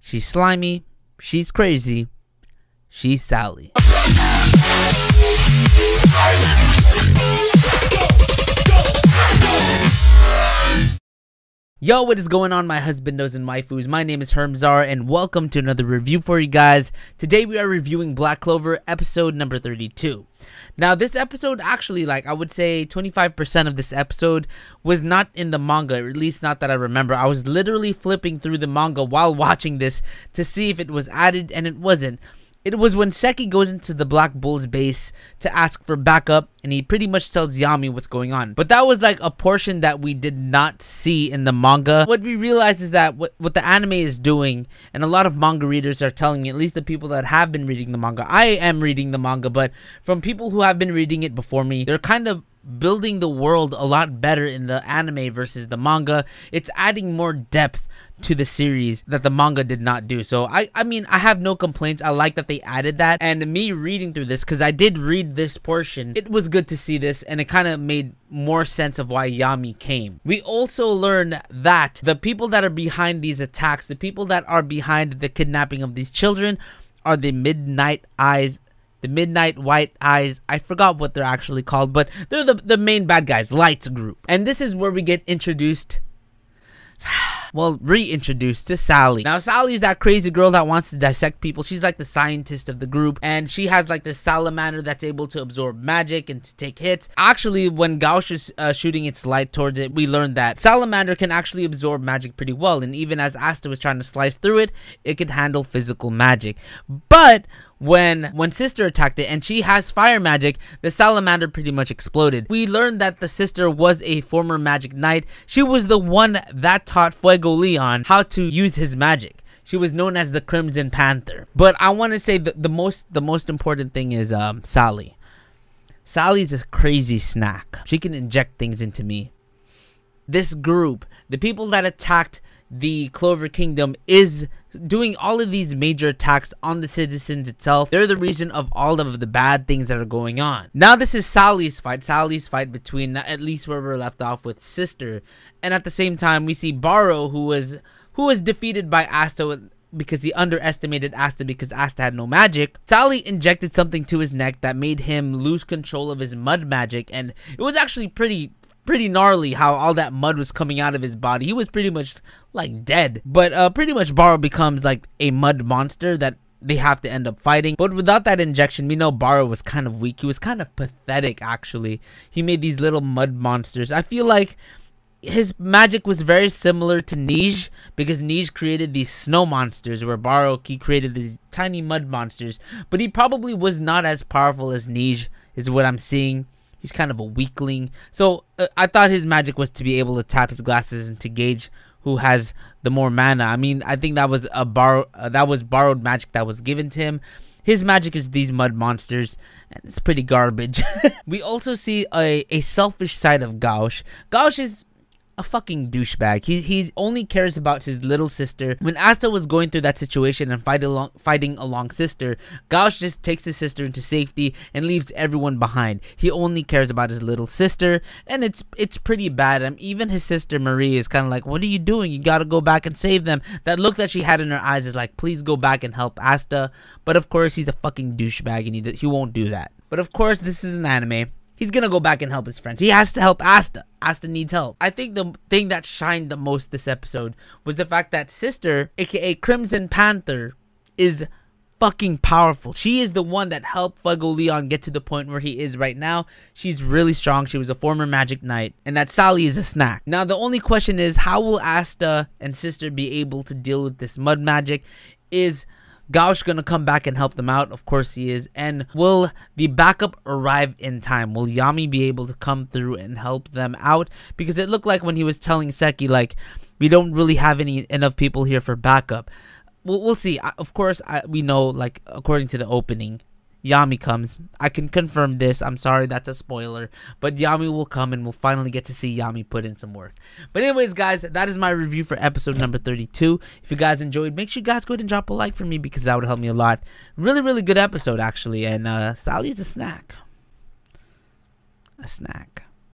She's slimy, she's crazy, she's Sally. Yo, what is going on, my husbandos and waifus? My name is HERMSAUR and welcome to another review for you guys. Today we are reviewing Black Clover episode number 32. Now this episode actually, like I would say 25% of this episode was not in the manga, or at least not that I remember. I was literally flipping through the manga while watching this to see if it was added, and it wasn't. It was when Seki goes into the Black Bull's base to ask for backup, and he pretty much tells Yami what's going on. But that was like a portion that we did not see in the manga. What we realized is that what the anime is doing, and a lot of manga readers are telling me, at least the people that have been reading the manga. I am reading the manga, but from people who have been reading it before me, they're kind of building the world a lot better in the anime versus the manga. It's adding more depth to the series that the manga did not do. So I mean, I have no complaints. I like that they added that, and me reading through this, because I did read this portion, it was good to see this, and it kind of made more sense of why Yami came. We also learned that the people that are behind these attacks, the people that are behind the kidnapping of these children, are the Midnight Eyes. The Midnight White Eyes. I forgot what they're actually called, but they're the main bad guys, Lights group. And this is where we get introduced, well, reintroduced to Sally. Now Sally is that crazy girl that wants to dissect people. She's like the scientist of the group, and she has like this salamander that's able to absorb magic and to take hits. Actually, when Gauche is shooting its light towards it, we learned that salamander can actually absorb magic pretty well, and even as Asta was trying to slice through it, it could handle physical magic. But when sister attacked it and she has fire magic, the salamander pretty much exploded. We learned that the sister was a former magic knight. She was the one that taught Fuego Leon how to use his magic. She was known as the Crimson Panther. But I want to say that the most important thing is Sally. Sally's a crazy snack. She can inject things into me. This group, the people that attacked the Clover Kingdom, is doing all of these major attacks on the citizens itself. They're the reason of all of the bad things that are going on. Now this is Sally's fight between, at least where we're left off, with sister, and at the same time we see Baro, who was defeated by Asta because he underestimated Asta because Asta had no magic. Sally injected something to his neck that made him lose control of his mud magic, and it was actually pretty gnarly how all that mud was coming out of his body. He was pretty much like dead. But pretty much Baro becomes like a mud monster that they have to end up fighting. But without that injection, we know Baro was kind of weak. He was kind of pathetic, actually. He made these little mud monsters. I feel like his magic was very similar to Nij, because Nij created these snow monsters, where Baro, he created these tiny mud monsters. But he probably was not as powerful as Nij, is what I'm seeing. He's kind of a weakling. So I thought his magic was to be able to tap his glasses and to gauge who has the more mana. I mean, I think that was borrowed magic that was given to him. His magic is these mud monsters, and it's pretty garbage. We also see a selfish side of Gauche. Gauche is a fucking douchebag. He only cares about his little sister. When Asta was going through that situation and fighting along sister, Gauche just takes his sister into safety and leaves everyone behind. He only cares about his little sister, and it's pretty bad. Even his sister Marie is kind of like, what are you doing? You gotta go back and save them. That look that she had in her eyes is like, please go back and help Asta. But of course he's a fucking douchebag, and he won't do that. But of course this is an anime. He's gonna go back and help his friends. He has to help Asta. Asta needs help. I think the thing that shined the most this episode was the fact that sister, aka Crimson Panther, is fucking powerful. She is the one that helped Fuego Leon get to the point where he is right now. She's really strong. She was a former magic knight, and that Sally is a snack. Now the only question is, how will Asta and sister be able to deal with this mud magic? Is Gauche gonna come back and help them out? Of course he is. And will the backup arrive in time? Will Yami be able to come through and help them out? Because it looked like when he was telling Seki, like, we don't really have enough people here for backup. We'll see. Of course, we know, like, according to the opening, Yami comes. I can confirm this. I'm sorry, that's a spoiler. But Yami will come, and we'll finally get to see Yami put in some work. But anyways, guys, that is my review for episode number 32. If you guys enjoyed, make sure you guys go ahead and drop a like for me, because that would help me a lot. Really, really good episode, actually. And Sally's a snack. A snack.